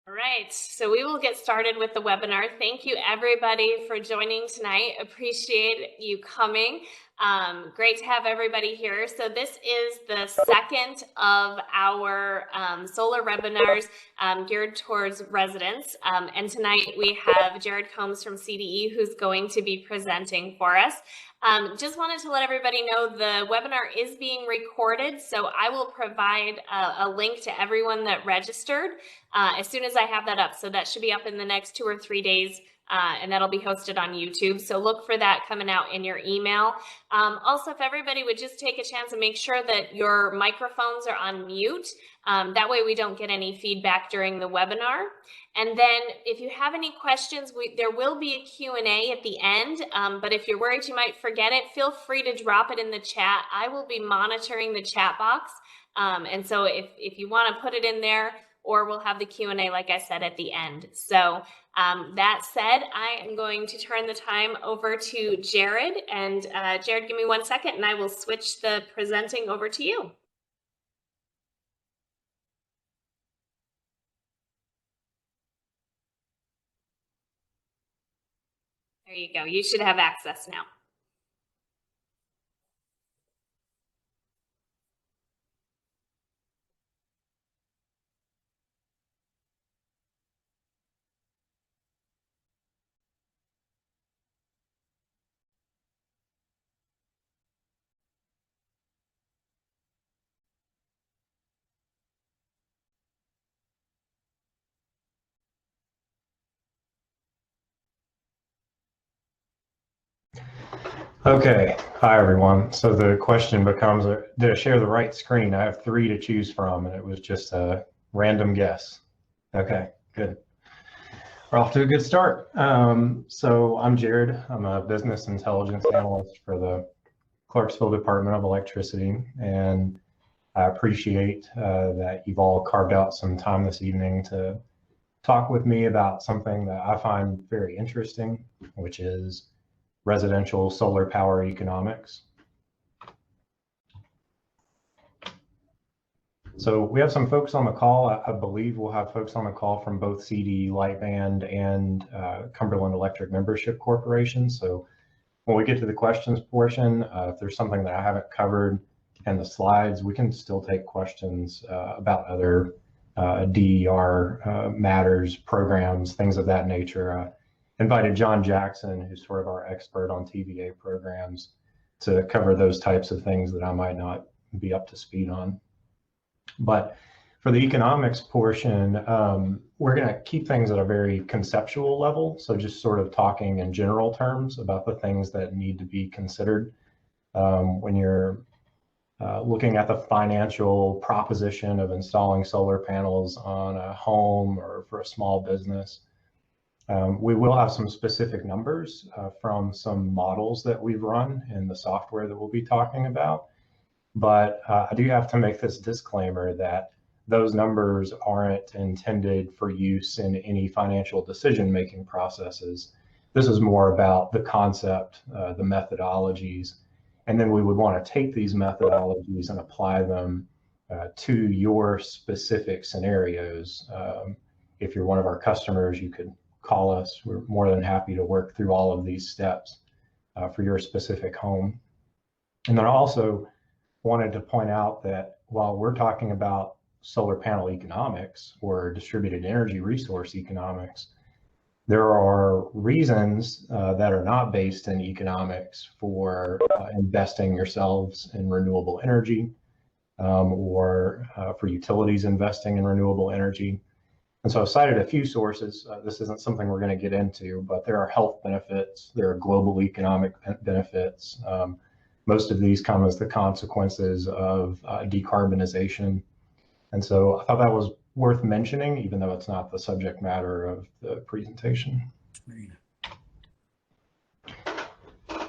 All right, so we will get started with the webinar. Thank you everybody for joining tonight. Appreciate you coming. Great to have everybody here. So this is the second of our solar webinars geared towards residents. And tonight we have Jared Combs from CDE who's going to be presenting for us. Just wanted to let everybody know the webinar is being recorded, so I will provide a link to everyone that registered as soon as I have that up. So that should be up in the next 2 or 3 days, and that'll be hosted on YouTube. So look for that coming out in your email. Also, if everybody would just take a chance and make sure that your microphones are on mute. That way we don't get any feedback during the webinar. And then if you have any questions, there will be a Q&A at the end, but if you're worried you might forget it, feel free to drop it in the chat. I will be monitoring the chat box. And so if you want to put it in there, or we'll have the Q&A, like I said, at the end. So that said, I am going to turn the time over to Jared. And Jared, give me 1 second and I will switch the presenting over to you. There you go. You should have access now. Okay, hi everyone. So the question becomes, did I share the right screen? I have 3 to choose from, and it was just a random guess. Okay, good. We're off to a good start. So I'm Jared. I'm a business intelligence analyst for the Clarksville Department of Electricity, and I appreciate that you've all carved out some time this evening to talk with me about something that I find very interesting, which is residential solar power economics. So we have some folks on the call. I believe we'll have folks on the call from both CDE Lightband and Cumberland Electric Membership Corporation. So when we get to the questions portion, if there's something that I haven't covered in the slides, we can still take questions about other DER matters, programs, things of that nature. Invited John Jackson, who's sort of our expert on TVA programs, to cover those types of things that I might not be up to speed on. But for the economics portion, we're going to keep things at a very conceptual level. So just sort of talking in general terms about the things that need to be considered when you're looking at the financial proposition of installing solar panels on a home or for a small business. We will have some specific numbers from some models that we've run in the software that we'll be talking about. But I do have to make this disclaimer that those numbers aren't intended for use in any financial decision-making processes. This is more about the concept, the methodologies, and then we would want to take these methodologies and apply them to your specific scenarios. If you're one of our customers, you could call us. We're more than happy to work through all of these steps for your specific home. And then I also wanted to point out that while we're talking about solar panel economics or distributed energy resource economics, there are reasons that are not based in economics for investing yourselves in renewable energy or for utilities investing in renewable energy. And so I've cited a few sources. This isn't something we're going to get into, but there are health benefits, there are global economic benefits. Most of these come as the consequences of decarbonization. And so I thought that was worth mentioning, even though it's not the subject matter of the presentation.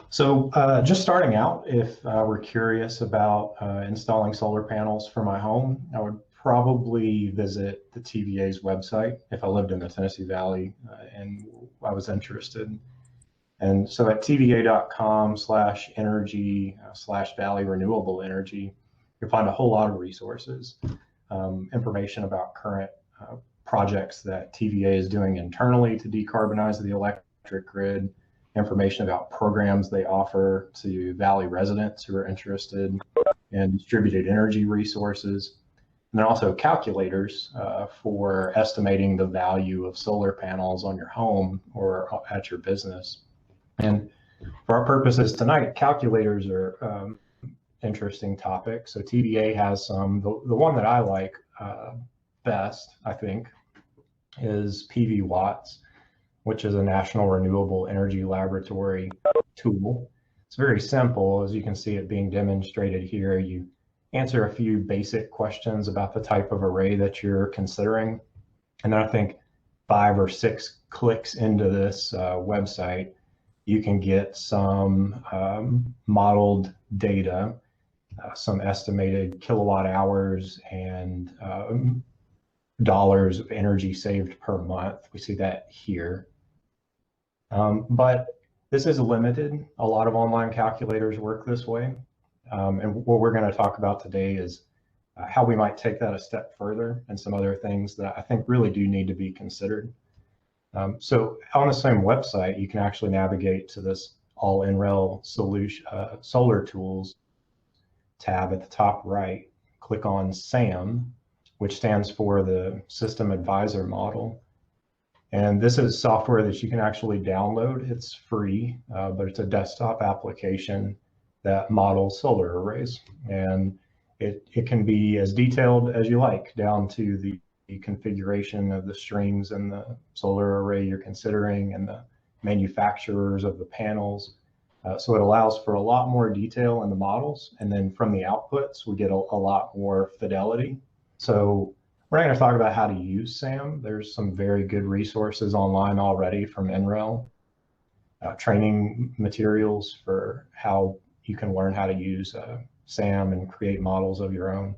So just starting out, if we're curious about installing solar panels for my home, I would probably visit the TVA's website if I lived in the Tennessee Valley and I was interested. And so at tva.com/energy/Valley Renewable Energy, you'll find a whole lot of resources, information about current projects that TVA is doing internally to decarbonize the electric grid, information about programs they offer to Valley residents who are interested in distributed energy resources, and then also calculators for estimating the value of solar panels on your home or at your business. And for our purposes tonight, calculators are interesting topic. So TVA has some. The one that I like best, I think, is PV Watts, which is a National Renewable Energy Laboratory tool. It's very simple, as you can see it being demonstrated here. You answer a few basic questions about the type of array that you're considering, and then I think 5 or 6 clicks into this website, you can get some modeled data, some estimated kilowatt hours and dollars of energy saved per month. We see that here. But this is limited. A lot of online calculators work this way. And what we're going to talk about today is how we might take that a step further and some other things that I think really do need to be considered. So on the same website, you can actually navigate to this All NREL solution, Solar Tools tab at the top right. Click on SAM, which stands for the System Advisor Model. And this is software that you can actually download. It's free, but it's a desktop application that models solar arrays. And it can be as detailed as you like, down to the configuration of the strings and the solar array you're considering and the manufacturers of the panels. So it allows for a lot more detail in the models. And then from the outputs, we get a lot more fidelity. So we're not going to talk about how to use SAM. There's some very good resources online already from NREL, training materials for how you can learn how to use SAM and create models of your own.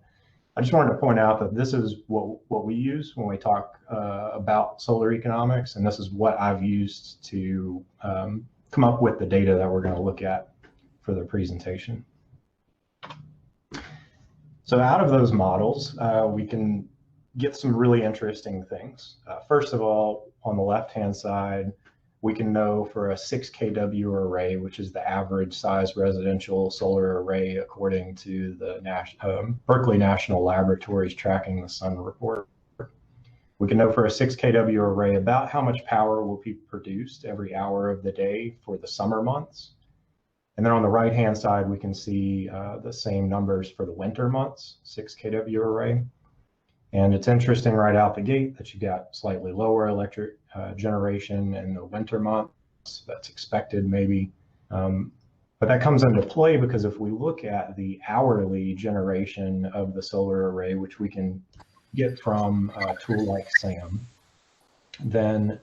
I just wanted to point out that this is what we use when we talk about solar economics, and this is what I've used to come up with the data that we're going to look at for the presentation. So out of those models, we can get some really interesting things. First of all, on the left-hand side, we can know for a 6 kW array, which is the average size residential solar array according to the Berkeley National Laboratories Tracking the Sun report. We can know for a 6 kW array about how much power will be produced every hour of the day for the summer months. And then on the right-hand side, we can see the same numbers for the winter months, 6 kW array. And it's interesting right out the gate that you got slightly lower electric generation in the winter months. That's expected maybe. But that comes into play because if we look at the hourly generation of the solar array, which we can get from a tool like SAM, then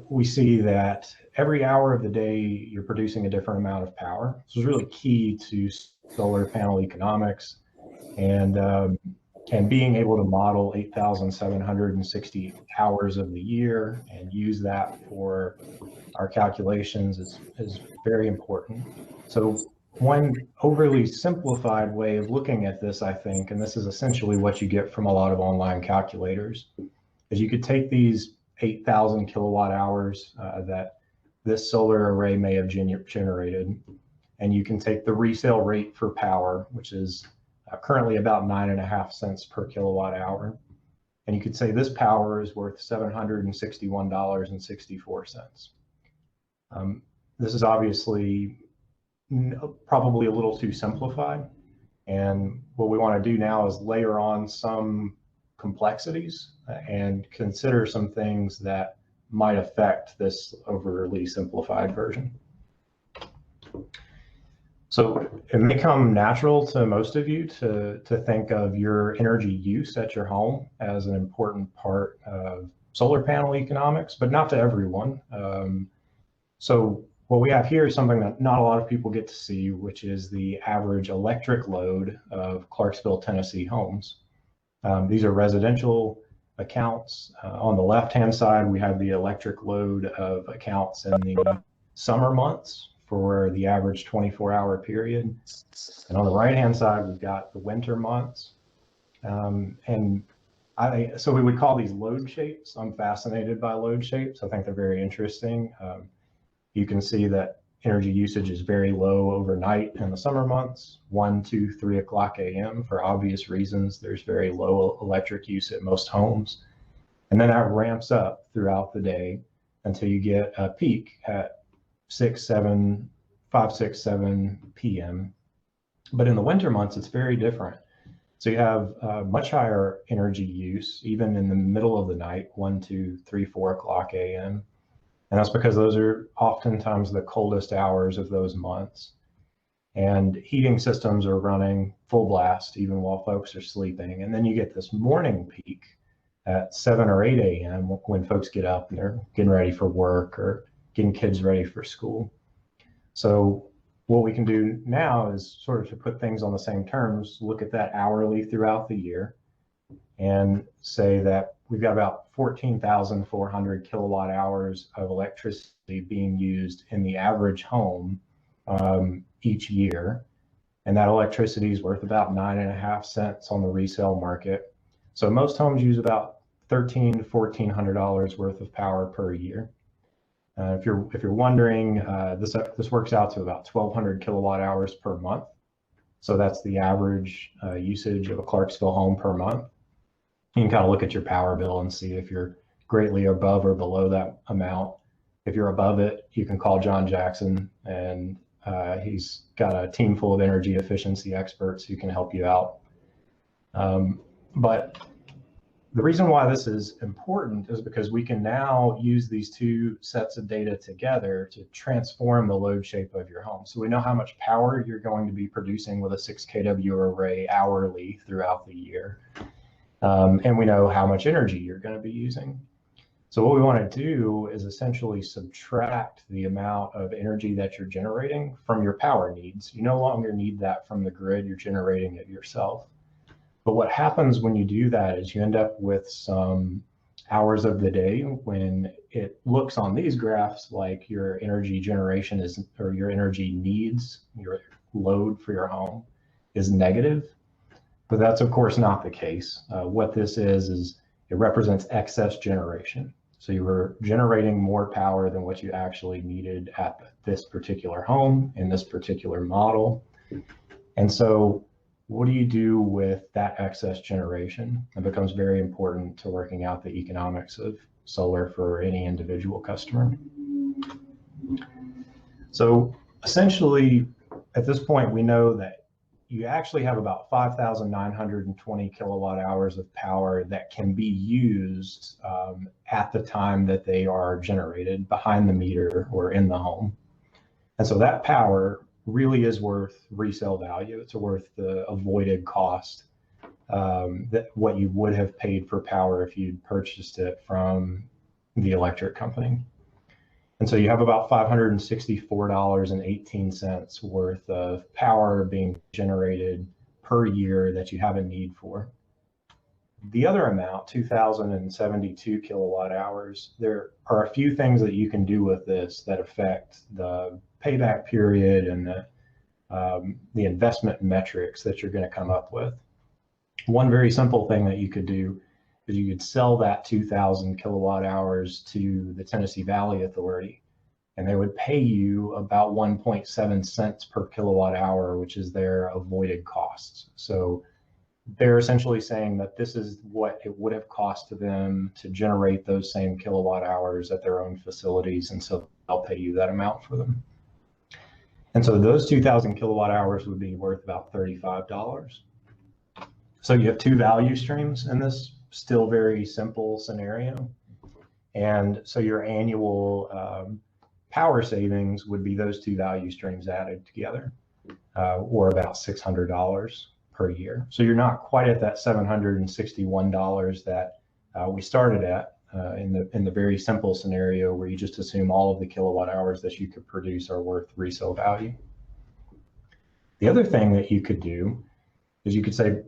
we see that every hour of the day, you're producing a different amount of power. This is really key to solar panel economics and being able to model 8,760 hours of the year and use that for our calculations is very important. So one overly simplified way of looking at this, I think, and this is essentially what you get from a lot of online calculators, is you could take these 8,000 kilowatt hours that this solar array may have generated, and you can take the resale rate for power, which is currently about 9.5 cents per kilowatt hour. And you could say this power is worth $761.64. This is obviously probably a little too simplified. And what we want to do now is layer on some complexities and consider some things that might affect this overly simplified version. So it may come natural to most of you to think of your energy use at your home as an important part of solar panel economics, but not to everyone. So what we have here is something that not a lot of people get to see, which is the average electric load of Clarksville, Tennessee homes. These are residential accounts. On the left-hand side, we have the electric load of accounts in the summer months for the average 24-hour period. And on the right-hand side, we've got the winter months. And So we would call these load shapes. I'm fascinated by load shapes. I think they're very interesting. You can see that energy usage is very low overnight in the summer months, 1, 2, 3 o'clock a.m. For obvious reasons. There's very low electric use at most homes. And then that ramps up throughout the day until you get a peak at 5, 6, 7 p.m. But in the winter months, it's very different. So you have much higher energy use, even in the middle of the night, 1, 2, 3, 4 o'clock a.m. And that's because those are oftentimes the coldest hours of those months. And heating systems are running full blast even while folks are sleeping. And then you get this morning peak at 7 or 8 a.m. when folks get up and they're getting ready for work or getting kids ready for school. So what we can do now is sort of to put things on the same terms, look at that hourly throughout the year and say that we've got about 14,400 kilowatt hours of electricity being used in the average home each year. And that electricity is worth about 9.5 cents on the resale market. So most homes use about $1,300 to $1,400 worth of power per year. If you're wondering, this works out to about 1,200 kilowatt hours per month. So that's the average usage of a Clarksville home per month. You can kind of look at your power bill and see if you're greatly above or below that amount. If you're above it, you can call John Jackson, and he's got a team full of energy efficiency experts who can help you out. But the reason why this is important is because we can now use these two sets of data together to transform the load shape of your home. So we know how much power you're going to be producing with a 6 kW array hourly throughout the year. And we know how much energy you're going to be using. So what we want to do is essentially subtract the amount of energy that you're generating from your power needs. You no longer need that from the grid, you're generating it yourself. But what happens when you do that is you end up with some hours of the day when it looks on these graphs like your energy generation is, or your energy needs, your load for your home is negative. But that's of course not the case. What this is it represents excess generation. So you were generating more power than what you actually needed at this particular home in this particular model. And so what do you do with that excess generation? It becomes very important to working out the economics of solar for any individual customer. So essentially, at this point, we know that you actually have about 5,920 kilowatt hours of power that can be used at the time that they are generated behind the meter or in the home. And so that power really is worth resale value. It's worth the avoided cost that what you would have paid for power if you'd purchased it from the electric company. And so you have about $564.18 worth of power being generated per year that you have a need for. The other amount, 2,072 kilowatt hours, there are a few things that you can do with this that affect the payback period and the investment metrics that you're going to come up with. One very simple thing that you could do is you could sell that 2,000 kilowatt hours to the Tennessee Valley Authority, and they would pay you about 1.7 cents per kilowatt hour, which is their avoided costs. So they're essentially saying that this is what it would have cost to them to generate those same kilowatt hours at their own facilities, and so they'll pay you that amount for them. And so those 2,000 kilowatt hours would be worth about $35. So you have two value streams in this still very simple scenario. And so your annual power savings would be those two value streams added together, or about $600 per year. So you're not quite at that $761 that we started at in the very simple scenario where you just assume all of the kilowatt hours that you could produce are worth resale value. The other thing that you could do is you could say,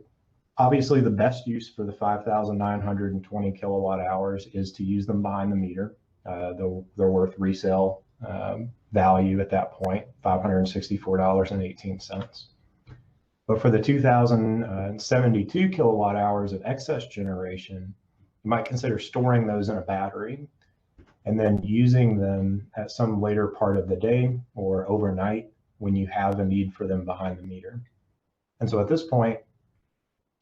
obviously the best use for the 5,920 kilowatt hours is to use them behind the meter. They're worth resale value at that point, $564.18. But for the 2,072 kilowatt hours of excess generation, you might consider storing those in a battery and then using them at some later part of the day or overnight when you have a need for them behind the meter. And so at this point,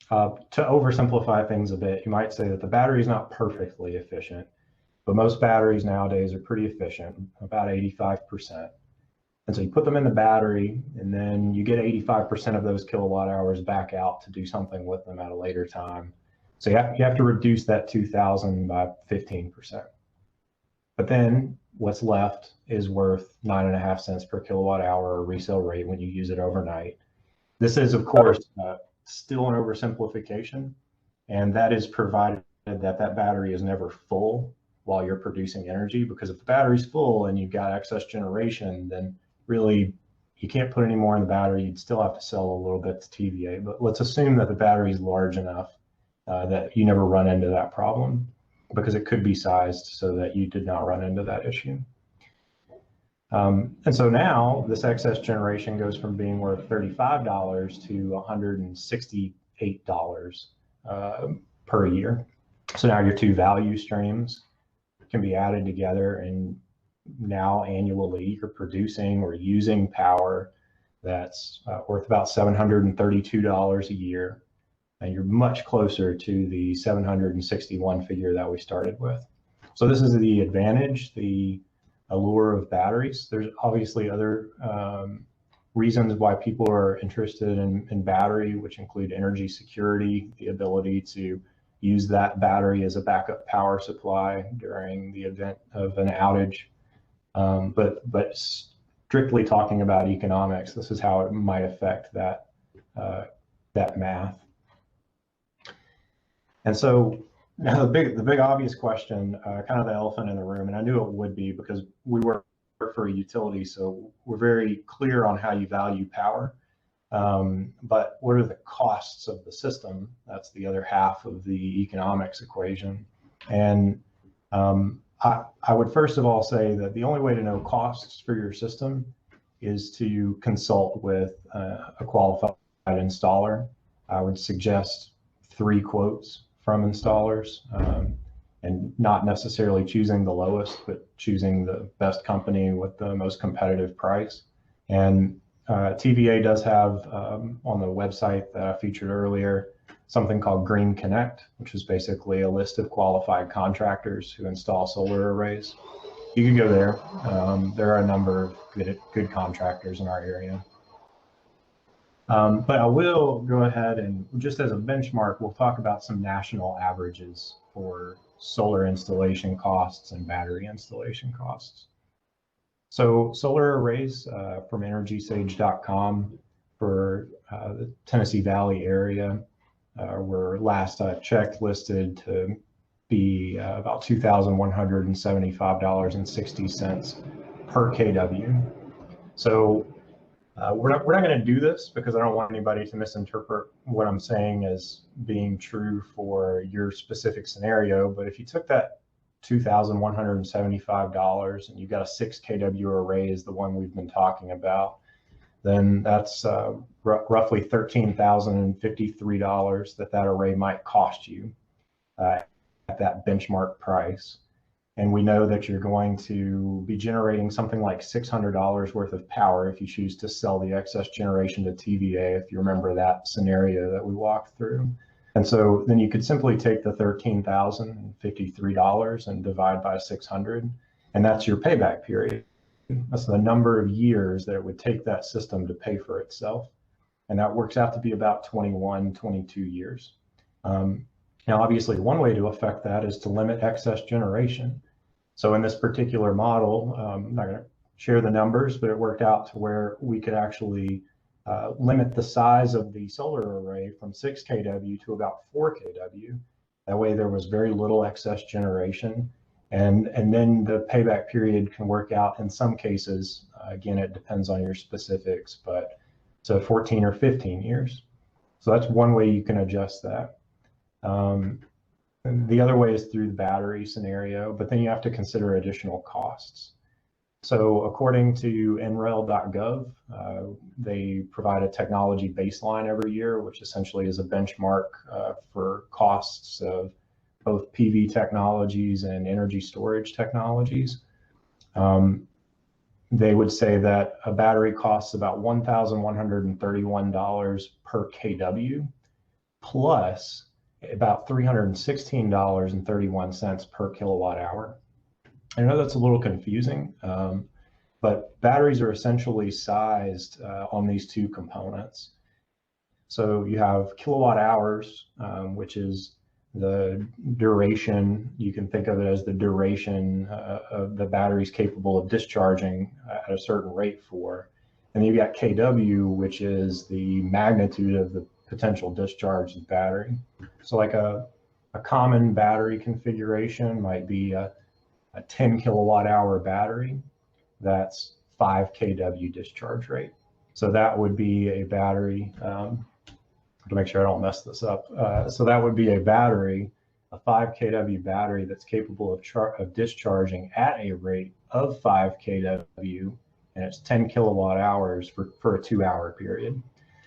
to oversimplify things a bit, you might say that the battery is not perfectly efficient, but most batteries nowadays are pretty efficient, about 85%. And so you put them in the battery and then you get 85% of those kilowatt hours back out to do something with them at a later time. So you have to reduce that 2,000 by 15%. But then what's left is worth 9.5 cents per kilowatt hour resale rate when you use it overnight. This is, of course, still an oversimplification, and that is provided that that battery is never full while you're producing energy, because if the battery's full and you've got excess generation, then really you can't put any more in the battery. You'd still have to sell a little bit to TVA, but let's assume that the battery is large enough that you never run into that problem, because it could be sized so that you did not run into that issue. And so now this excess generation goes from being worth $35 to $168 per year. So now your two value streams can be added together, and now annually you're producing or using power that's worth about $732 a year. And you're much closer to the 761 figure that we started with. So this is the advantage, the allure of batteries. There's obviously other reasons why people are interested in battery, which include energy security, the ability to use that battery as a backup power supply during the event of an outage. But strictly talking about economics, this is how it might affect that math. And so now the big obvious question, kind of the elephant in the room, and I knew it would be because we work for a utility, so we're very clear on how you value power. But what are the costs of the system? That's the other half of the economics equation. And I would first of all say that the only way to know costs for your system is to consult with a qualified installer. I would suggest 3 quotes from installers, and not necessarily choosing the lowest, but choosing the best company with the most competitive price. And TVA does have on the website that I featured earlier something called Green Connect, which is basically a list of qualified contractors who install solar arrays. You can go there. There are a number of good contractors in our area. But I will go ahead and, just as a benchmark, we'll talk about some national averages for solar installation costs and battery installation costs. So solar arrays from EnergySage.com for the Tennessee Valley area were last I checked listed to be about $2,175.60 per kW. So we're not going to do this because I don't want anybody to misinterpret what I'm saying as being true for your specific scenario. But if you took that $2,175 and you got a 6 kW array is the one we've been talking about, then that's roughly $13,053 that array might cost you at that benchmark price. And we know that you're going to be generating something like $600 worth of power if you choose to sell the excess generation to TVA, if you remember that scenario that we walked through. And so then you could simply take the $13,053 and divide by 600, and that's your payback period. That's the number of years that it would take that system to pay for itself. And that works out to be about 21, 22 years. Now, obviously, one way to affect that is to limit excess generation. So in this particular model, I'm not going to share the numbers, but it worked out to where we could actually limit the size of the solar array from 6 kW to about 4 kW. That way there was very little excess generation. And then the payback period can work out in some cases, again, it depends on your specifics, but so 14 or 15 years. So that's one way you can adjust that. The other way is through the battery scenario, but then you have to consider additional costs. So according to nrel.gov, they provide a technology baseline every year, which essentially is a benchmark for costs of both PV technologies and energy storage technologies. They would say that a battery costs about $1,131 per kW, plus about $316.31 per kilowatt hour. I know that's a little confusing, but batteries are essentially sized on these two components. So you have kilowatt hours, which is the duration. You can think of it as the duration of the batteries capable of discharging at a certain rate for. And then you've got kW, which is the magnitude of the potential discharge of the battery. So like a common battery configuration might be a 10 kilowatt hour battery, that's 5 kW discharge rate. So that would be a battery, to make sure I don't mess this up. So that would be a battery, a 5 kW battery that's capable of discharging at a rate of 5 kW, and it's 10 kilowatt hours for a 2-hour period.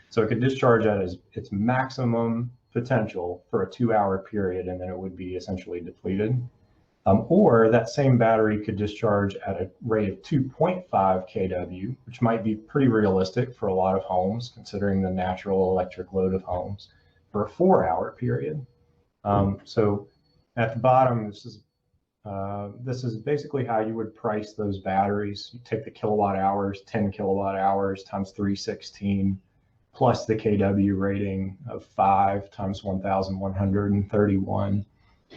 So it could discharge at its maximum potential for a 2-hour period, and then it would be essentially depleted. Or that same battery could discharge at a rate of 2.5 kW, which might be pretty realistic for a lot of homes, considering the natural electric load of homes, for a 4-hour period. So at the bottom, this is basically how you would price those batteries. You take the kilowatt hours, 10 kilowatt hours times 316, plus the kW rating of 5 times 1,131.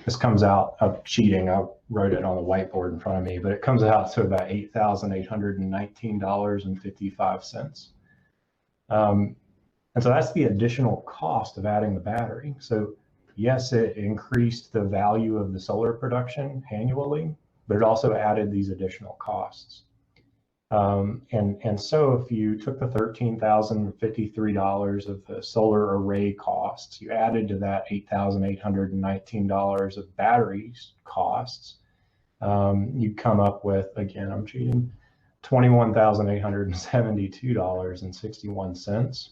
This comes out, I'm cheating, I wrote it on the whiteboard in front of me, but it comes out to about $8,819.55. And so that's the additional cost of adding the battery. So yes, it increased the value of the solar production annually, but it also added these additional costs. And so if you took the $13,053 of the solar array costs, you added to that $8,819 of batteries costs, you'd come up with, again, I'm cheating, $21,872.61.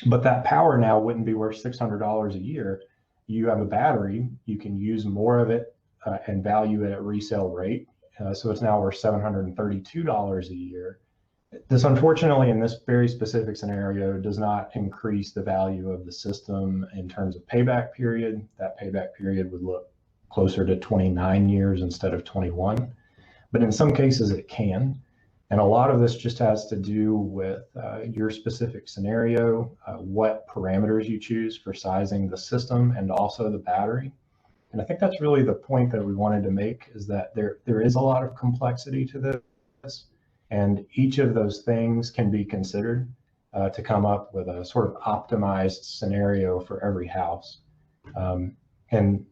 But that power now wouldn't be worth $600 a year. You have a battery, you can use more of it and value it at resale rate. So it's now worth $732 a year. This, unfortunately, in this very specific scenario, does not increase the value of the system in terms of payback period. That payback period would look closer to 29 years instead of 21. But in some cases, it can. And a lot of this just has to do with your specific scenario, what parameters you choose for sizing the system and also the battery. And I think that's really the point that we wanted to make, is that there is a lot of complexity to this, and each of those things can be considered to come up with a sort of optimized scenario for every house. And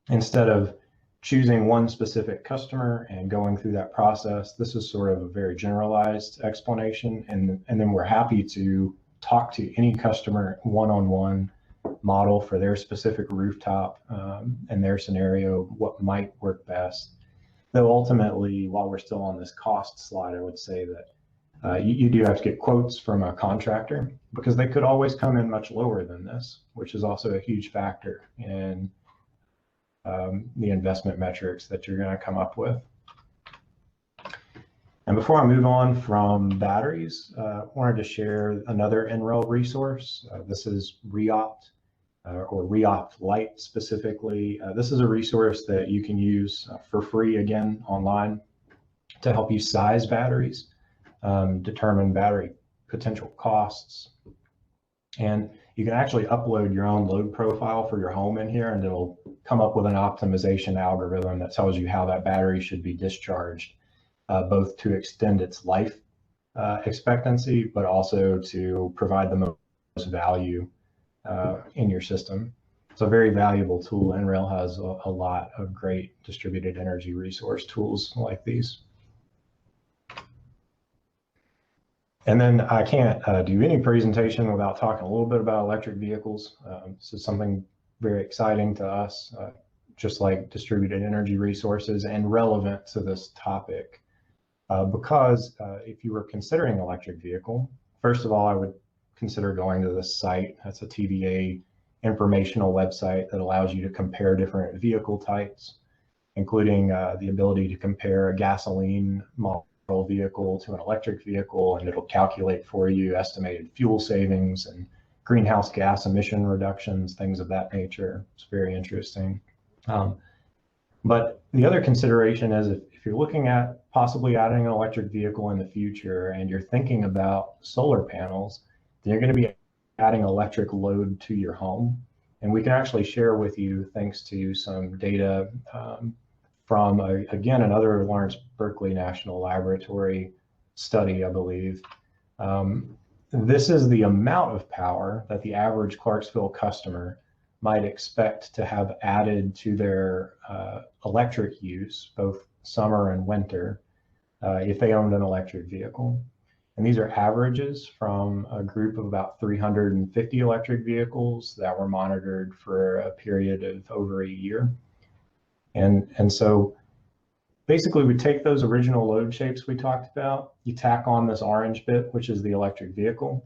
instead of choosing one specific customer and going through that process, this is sort of a very generalized explanation. And then we're happy to talk to any customer one-on-one, model for their specific rooftop and their scenario, what might work best. Though ultimately, while we're still on this cost slide, I would say that you do have to get quotes from a contractor, because they could always come in much lower than this, which is also a huge factor in the investment metrics that you're going to come up with. And before I move on from batteries, I wanted to share another NREL resource. This is REOPT, or REOPT Lite specifically. This is a resource that you can use for free, again, online, to help you size batteries, determine battery potential costs. And you can actually upload your own load profile for your home in here, and it'll come up with an optimization algorithm that tells you how that battery should be discharged, both to extend its life expectancy, but also to provide the most value in your system. It's a very valuable tool. NREL has a lot of great distributed energy resource tools like these. And then I can't do any presentation without talking a little bit about electric vehicles. This is something very exciting to us, just like distributed energy resources, and relevant to this topic. because if you were considering electric vehicle, first of all, I would consider going to this site. That's a TVA informational website that allows you to compare different vehicle types, including the ability to compare a gasoline model vehicle to an electric vehicle, and it'll calculate for you estimated fuel savings and greenhouse gas emission reductions, things of that nature. It's very interesting. But the other consideration is if you're looking at possibly adding an electric vehicle in the future and you're thinking about solar panels, then you're going to be adding electric load to your home. And we can actually share with you, thanks to some data from, again, another Lawrence Berkeley National Laboratory study, I believe. This is the amount of power that the average Clarksville customer might expect to have added to their electric use, both summer and winter, if they owned an electric vehicle. And these are averages from a group of about 350 electric vehicles that were monitored for a period of over a year. And so basically we take those original load shapes we talked about, you tack on this orange bit, which is the electric vehicle.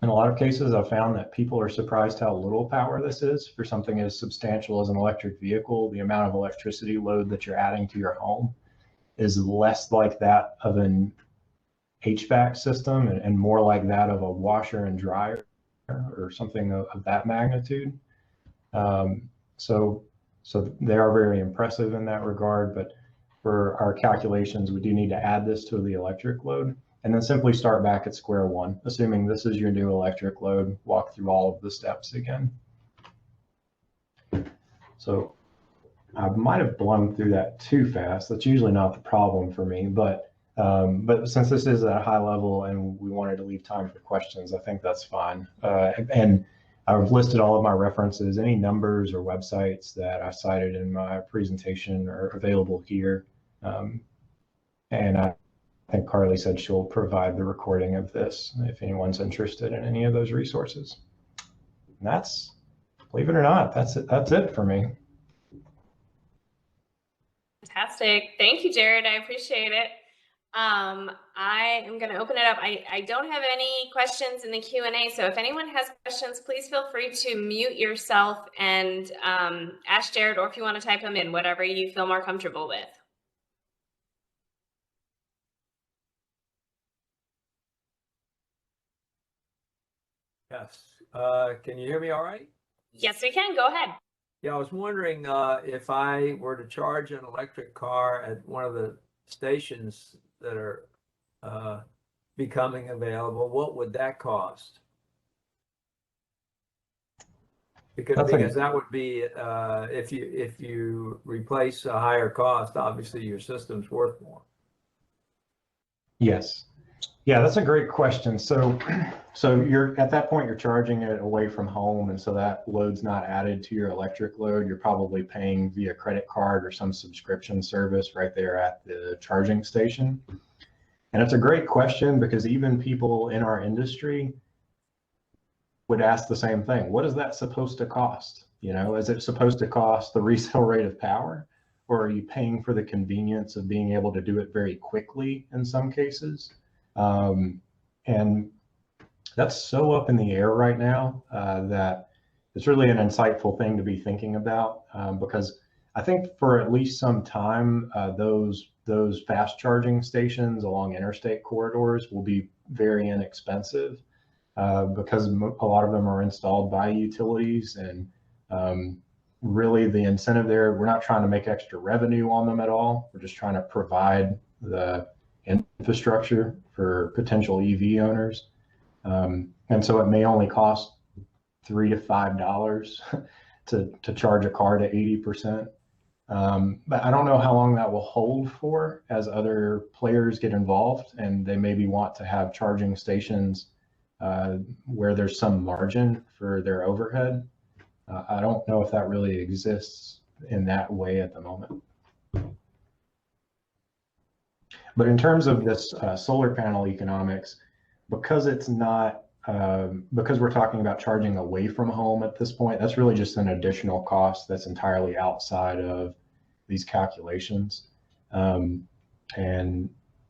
In a lot of cases, I've found that people are surprised how little power this is for something as substantial as an electric vehicle. The amount of electricity load that you're adding to your home is less like that of an HVAC system and more like that of a washer and dryer or something of that magnitude. So they are very impressive in that regard, but for our calculations, we do need to add this to the electric load and then simply start back at square one, assuming this is your new electric load, walk through all of the steps again. So I might have blown through that too fast. That's usually not the problem for me, but since this is at a high level and we wanted to leave time for questions, I think that's fine. And I've listed all of my references. Any numbers or websites that I cited in my presentation are available here. And I think Carly said she'll provide the recording of this if anyone's interested in any of those resources. And that's, believe it or not, that's it for me. Fantastic. Thank you, Jared. I appreciate it. I am going to open it up. I don't have any questions in the Q&A, so if anyone has questions, please feel free to mute yourself and ask Jared, or if you want to type them in, whatever you feel more comfortable with. Yes. Can you hear me all right? Yes, we can. Go ahead. Yeah, I was wondering if I were to charge an electric car at one of the stations that are becoming available, what would that cost? Because that would be if you replace a higher cost, obviously your system's worth more. Yes. Yeah, that's a great question. So you're at that point, you're charging it away from home, and so that load's not added to your electric load. You're probably paying via credit card or some subscription service right there at the charging station. And it's a great question because even people in our industry would ask the same thing. What is that supposed to cost? You know, is it supposed to cost the resale rate of power, or are you paying for the convenience of being able to do it very quickly in some cases? And that's so up in the air right now that it's really an insightful thing to be thinking about because I think for at least some time, those fast charging stations along interstate corridors will be very inexpensive because a lot of them are installed by utilities, and really the incentive there, we're not trying to make extra revenue on them at all. We're just trying to provide the infrastructure for potential EV owners. And so it may only cost $3 to $5 to charge a car to 80%. But I don't know how long that will hold for as other players get involved, and they maybe want to have charging stations where there's some margin for their overhead. I don't know if that really exists in that way at the moment. But in terms of this solar panel economics, because it's not, because we're talking about charging away from home at this point, that's really just an additional cost that's entirely outside of these calculations. And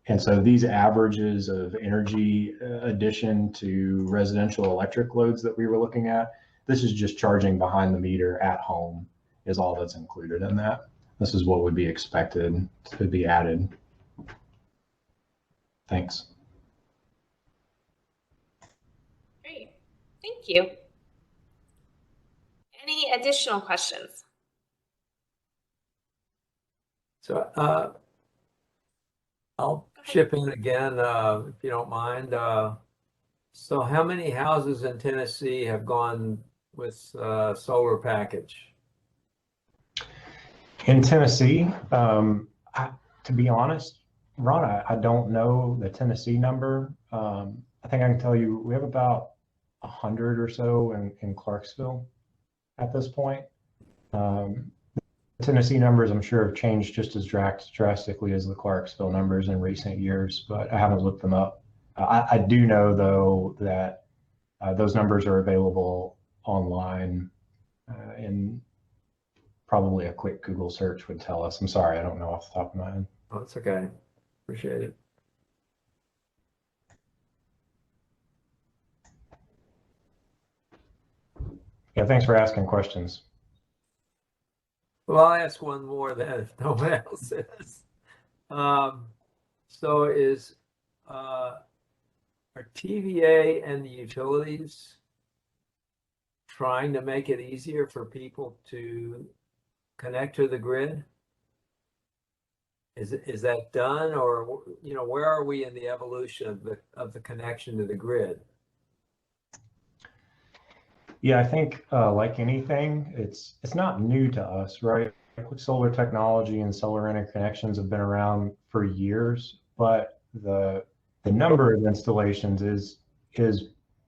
And so these averages of energy addition to residential electric loads that we were looking at, this is just charging behind the meter at home is all that's included in that. This is what would be expected to be added. Thanks. Great. Thank you. Any additional questions? So I'll chip in again, if you don't mind. So how many houses in Tennessee have gone with solar package? In Tennessee, to be honest, Ron, I don't know the Tennessee number. I think I can tell you we have about 100 or so in Clarksville at this point. Tennessee numbers, I'm sure, have changed just as drastically as the Clarksville numbers in recent years, but I haven't looked them up. I do know, though, that those numbers are available online, and probably a quick Google search would tell us. I'm sorry, I don't know off the top of my head. Oh, it's okay. Appreciate it. Yeah, thanks for asking questions. Well, I'll ask one more then if no one else is. So are TVA and the utilities trying to make it easier for people to connect to the grid? Is that done, or where are we in the evolution of the connection to the grid? Yeah, I think like anything, it's not new to us, right? Solar technology and solar interconnections have been around for years, but the number of installations is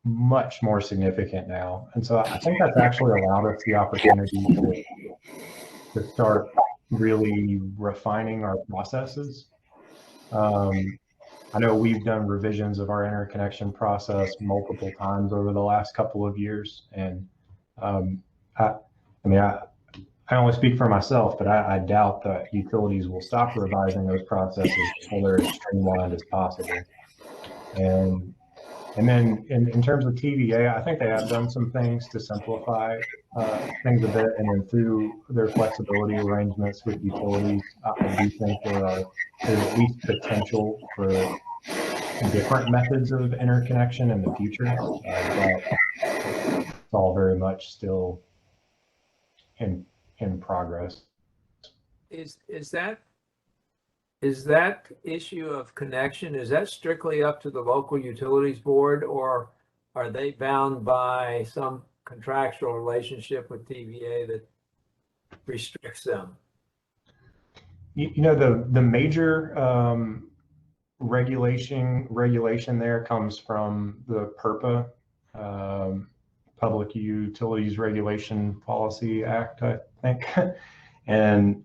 much more significant now. And so I think that's actually allowed us the opportunity to start really refining our processes. I know we've done revisions of our interconnection process multiple times over the last couple of years. And I only speak for myself, but I doubt that utilities will stop revising those processes until they're as streamlined as possible. And then in terms of TVA, I think they have done some things to simplify things a bit. And then through their flexibility arrangements with utilities, I do think there's at least potential for different methods of interconnection in the future. But it's all very much still in progress. Is that issue of connection, is that strictly up to the local utilities board, or are they bound by some contractual relationship with TVA that restricts them? The major regulation there comes from the PURPA, Public Utilities Regulation Policy Act, I think. And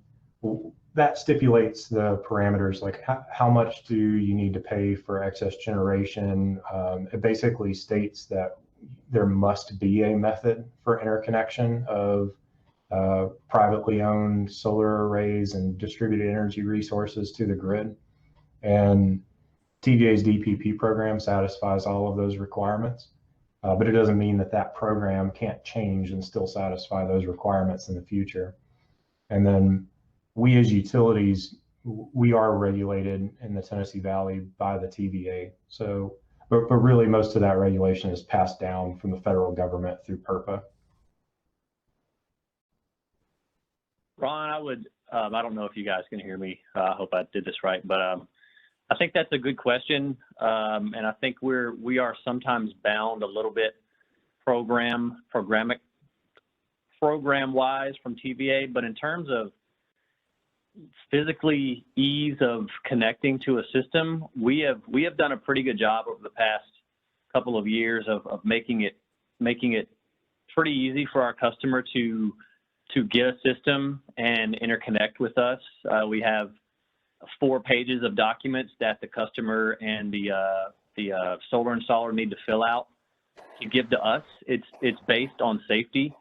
that stipulates the parameters, like how much do you need to pay for excess generation. It basically states that there must be a method for interconnection of privately owned solar arrays and distributed energy resources to the grid. And TVA's DPP program satisfies all of those requirements, but it doesn't mean that program can't change and still satisfy those requirements in the future. And then we as utilities, we are regulated in the Tennessee Valley by the TVA. So, but really most of that regulation is passed down from the federal government through PURPA. Ron, I don't know if you guys can hear me. I hope I did this right, but I think that's a good question. And I think we are sometimes bound a little bit program wise from TVA, but in terms of physically ease of connecting to a system, we have done a pretty good job over the past couple of years of making it pretty easy for our customer to get a system and interconnect with us. We have 4 pages of documents that the customer and the solar installer need to fill out to give to us. It's based on safety.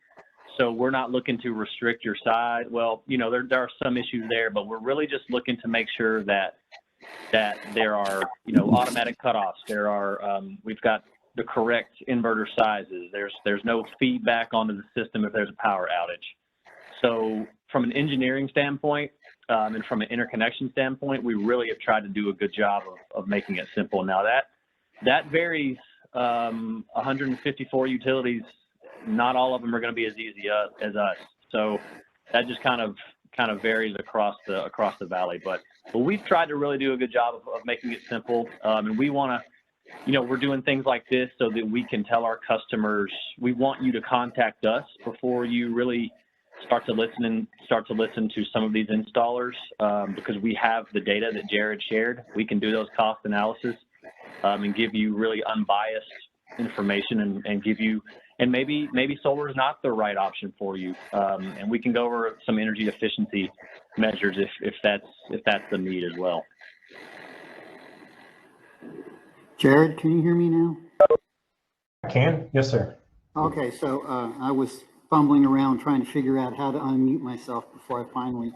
So we're not looking to restrict your side. Well, there are some issues there, but we're really just looking to make sure that that there are, automatic cutoffs. There are, we've got the correct inverter sizes. There's no feedback onto the system if there's a power outage. So from an engineering standpoint, and from an interconnection standpoint, we really have tried to do a good job of making it simple. Now that varies. 154 utilities, not all of them are going to be as easy as us. So that just kind of varies across the valley. But we've tried to really do a good job of making it simple. And we want to, we're doing things like this so that we can tell our customers, we want you to contact us before you really start to listen to some of these installers, because we have the data that Jared shared. We can do those cost analysis and give you really unbiased information and give you, and maybe solar is not the right option for you. And we can go over some energy efficiency measures if that's the need as well. Jared, can you hear me now? I can. Yes, sir. Okay, so I was fumbling around trying to figure out how to unmute myself before I finally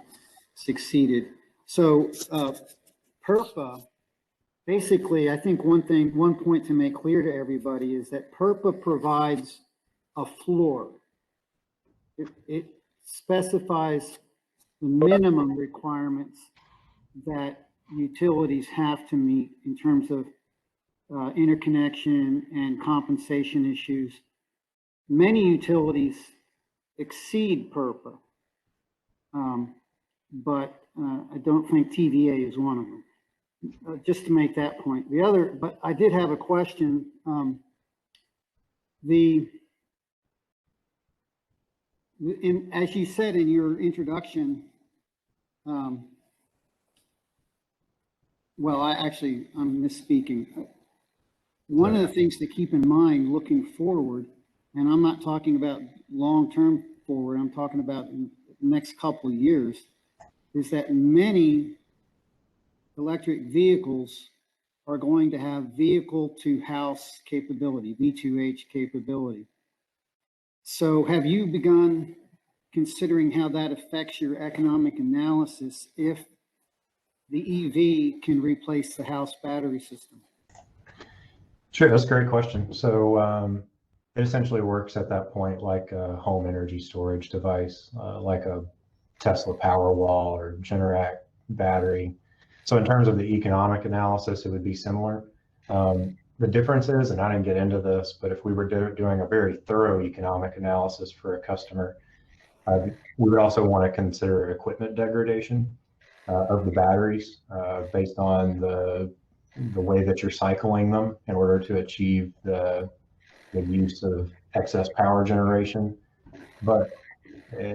succeeded. So PURPA, basically, I think one point to make clear to everybody is that PURPA provides a floor. It specifies the minimum requirements that utilities have to meet in terms of interconnection and compensation issues. Many utilities exceed PURPA, but I don't think TVA is one of them. Just to make that point. But I did have a question. As you said in your introduction, I'm misspeaking. One of the things to keep in mind looking forward, and I'm not talking about long-term forward, I'm talking about the next couple of years, is that many electric vehicles are going to have vehicle-to-house capability, V2H capability. So have you begun considering how that affects your economic analysis if the EV can replace the house battery system? Sure, that's a great question. So it essentially works at that point like a home energy storage device, like a Tesla Powerwall or Generac battery. So in terms of the economic analysis, it would be similar. The difference is, and I didn't get into this, but if we were doing a very thorough economic analysis for a customer, we would also want to consider equipment degradation of the batteries based on the way that you're cycling them in order to achieve the use of excess power generation. But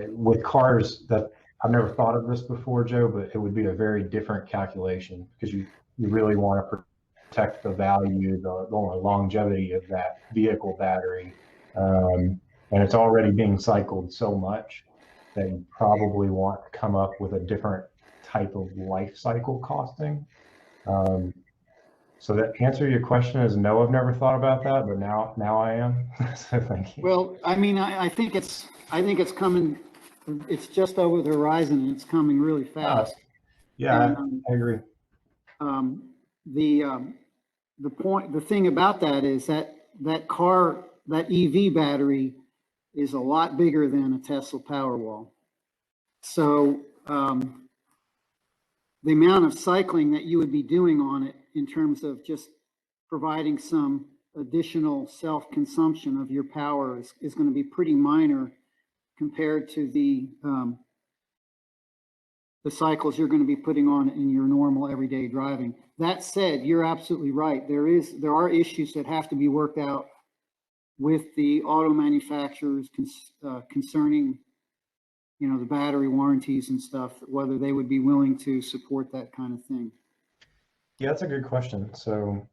with cars, that I've never thought of this before, Joe, but it would be a very different calculation because you really want to protect the value, the longevity of that vehicle battery. And it's already being cycled so much that you probably want to come up with a different type of life cycle costing. So that answer your question is no, I've never thought about that, but now I am. So thank you. Well, I mean, I think it's coming. It's just over the horizon, and it's coming really fast. Yeah, I agree. The thing about that is that EV battery is a lot bigger than a Tesla Powerwall. So the amount of cycling that you would be doing on it in terms of just providing some additional self-consumption of your power is going to be pretty minor compared to the cycles you're going to be putting on in your normal everyday driving. That said, you're absolutely right. There are issues that have to be worked out with the auto manufacturers concerning, the battery warranties and stuff, whether they would be willing to support that kind of thing. Yeah, that's a good question. So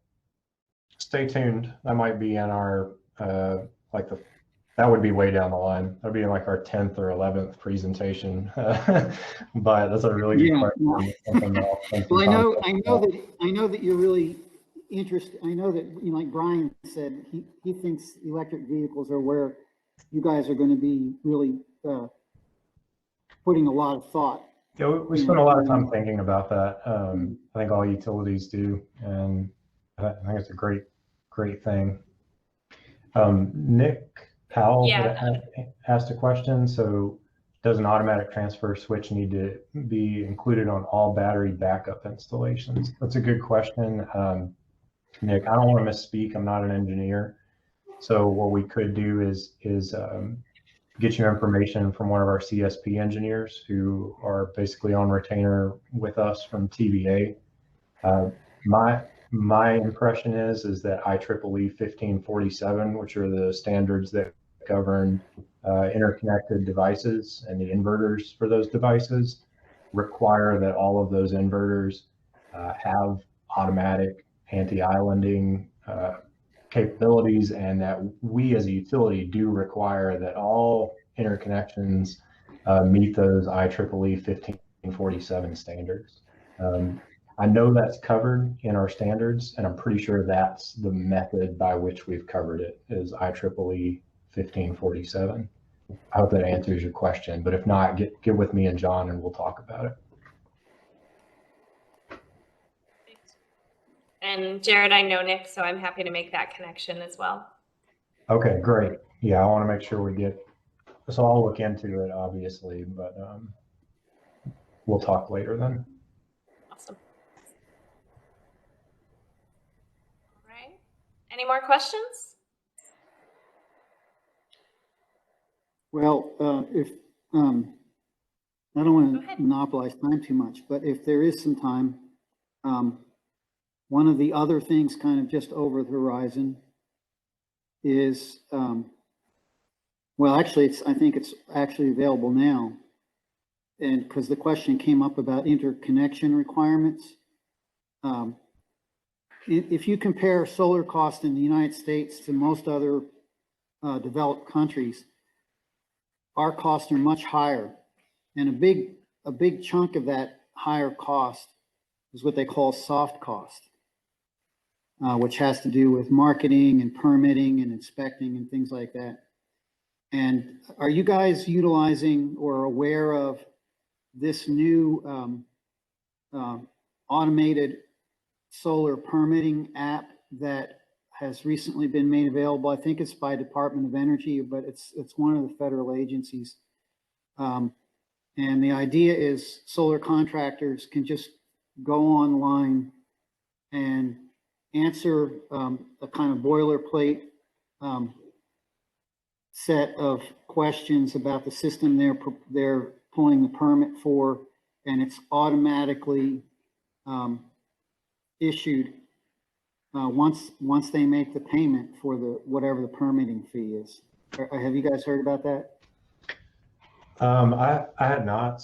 stay tuned. That might be in our, that would be way down the line. That'd be in like our 10th or 11th presentation. But that's a really good question. Well, I know that you're really interested. I know that, like Brian said, he thinks electric vehicles are where you guys are going to be really putting a lot of thought Yeah, we spend a lot of time thinking about that. I think all utilities do, and I think it's a great thing. Nick Powell had asked a question. So does an automatic transfer switch need to be included on all battery backup installations? That's a good question. Nick, I don't want to misspeak. I'm not an engineer. So what we could do is get you information from one of our CSP engineers who are basically on retainer with us from TVA. My impression is that IEEE 1547, which are the standards that govern interconnected devices and the inverters for those devices, require that all of those inverters have automatic anti-islanding capabilities, and that we as a utility do require that all interconnections meet those IEEE 1547 standards. I know that's covered in our standards, and I'm pretty sure that's the method by which we've covered it, is IEEE 1547. I hope that answers your question, but if not, get with me and John and we'll talk about it. And Jared, I know Nick, so I'm happy to make that connection as well. Okay, great. Yeah, I want to make sure we get, so I'll look into it, obviously, but we'll talk later then. Awesome. All right. Any more questions? Well, if I don't want to monopolize time too much, but if there is some time, one of the other things kind of just over the horizon is, well, actually, I think it's actually available now. And because the question came up about interconnection requirements. If you compare solar cost in the United States to most other developed countries, our costs are much higher. And a big chunk of that higher cost is what they call soft cost, which has to do with marketing and permitting and inspecting and things like that. And are you guys utilizing or aware of this new automated solar permitting app that has recently been made available? I think it's by Department of Energy, but it's one of the federal agencies. And the idea is solar contractors can just go online and answer a kind of boilerplate set of questions about the system they're pulling the permit for, and it's automatically issued once they make the payment for whatever the permitting fee is. Have you guys heard about that? I had not,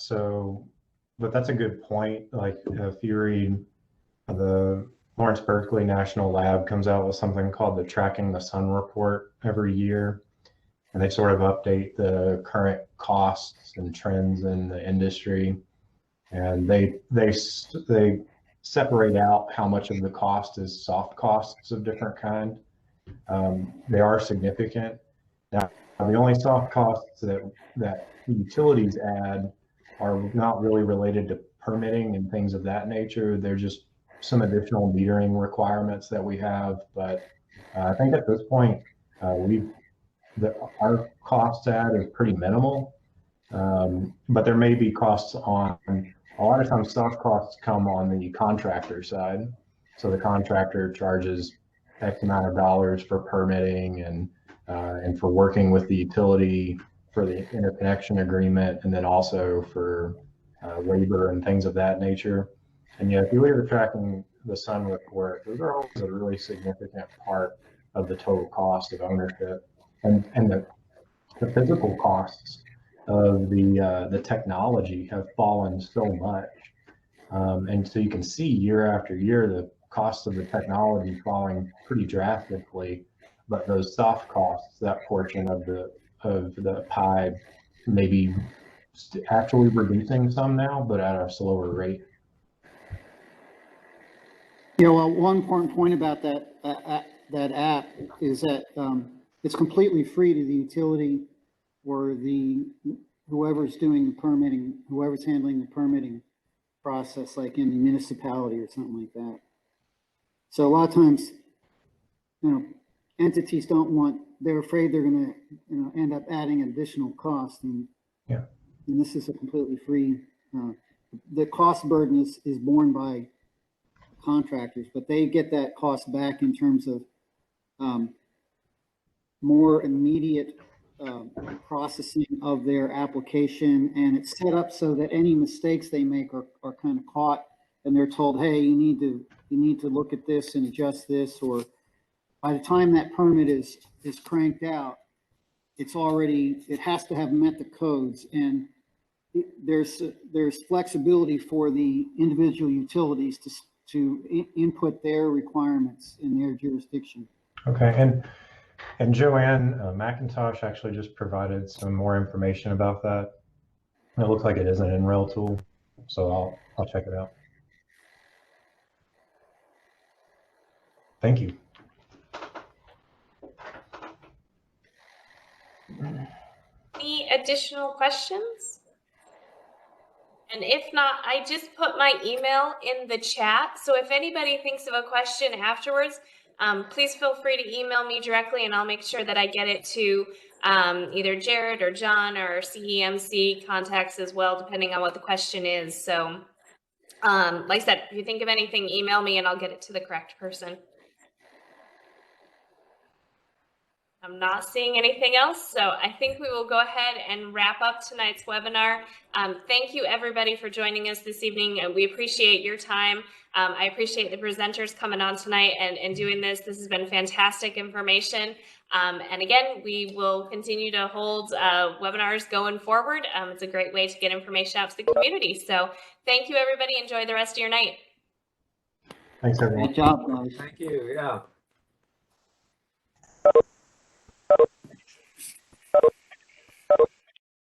but that's a good point. Like if you read the Lawrence Berkeley National Lab comes out with something called the Tracking the Sun report every year, and they sort of update the current costs and trends in the industry, and they separate out how much of the cost is soft costs of different kind. They are significant. Now, the only soft costs that utilities add are not really related to permitting and things of that nature. They're just some additional metering requirements that we have. But I think at this point, our costs add is pretty minimal. But there may be costs on, a lot of times soft costs come on the contractor side. So the contractor charges X amount of dollars for permitting and for working with the utility for the interconnection agreement, and then also for labor and things of that nature. And yet, if you look at the Tracking the Sun report, those are always a really significant part of the total cost of ownership, and the physical costs of the technology have fallen so much. And so you can see year after year the cost of the technology falling pretty drastically, but those soft costs, that portion of the pie, maybe actually reducing some now, but at a slower rate. Yeah, well, one important point about that app is that it's completely free to the utility or the whoever's doing the permitting, whoever's handling the permitting process, like in the municipality or something like that. So a lot of times, entities don't want, they're afraid they're gonna, end up adding additional cost, and Yeah. and this is a completely free, the cost burden is borne by contractors, but they get that cost back in terms of more immediate processing of their application, and it's set up so that any mistakes they make are kind of caught, and they're told, hey, you need to look at this and adjust this, or by the time that permit is cranked out, it has to have met the codes, and there's flexibility for the individual utilities to input their requirements in their jurisdiction. Okay, and Joanne McIntosh actually just provided some more information about that. It looks like it is an NREL tool, so I'll check it out. Thank you. Any additional questions? And if not, I just put my email in the chat. So if anybody thinks of a question afterwards, please feel free to email me directly, and I'll make sure that I get it to either Jared or John or CEMC contacts as well, depending on what the question is. So like I said, if you think of anything, email me and I'll get it to the correct person. I'm not seeing anything else, so I think we will go ahead and wrap up tonight's webinar. Thank you, everybody, for joining us this evening, and we appreciate your time. I appreciate the presenters coming on tonight and doing this. This has been fantastic information. And again, we will continue to hold webinars going forward. It's a great way to get information out to the community. So thank you, everybody. Enjoy the rest of your night. Thanks, everyone. Good job, guys. Thank you, yeah.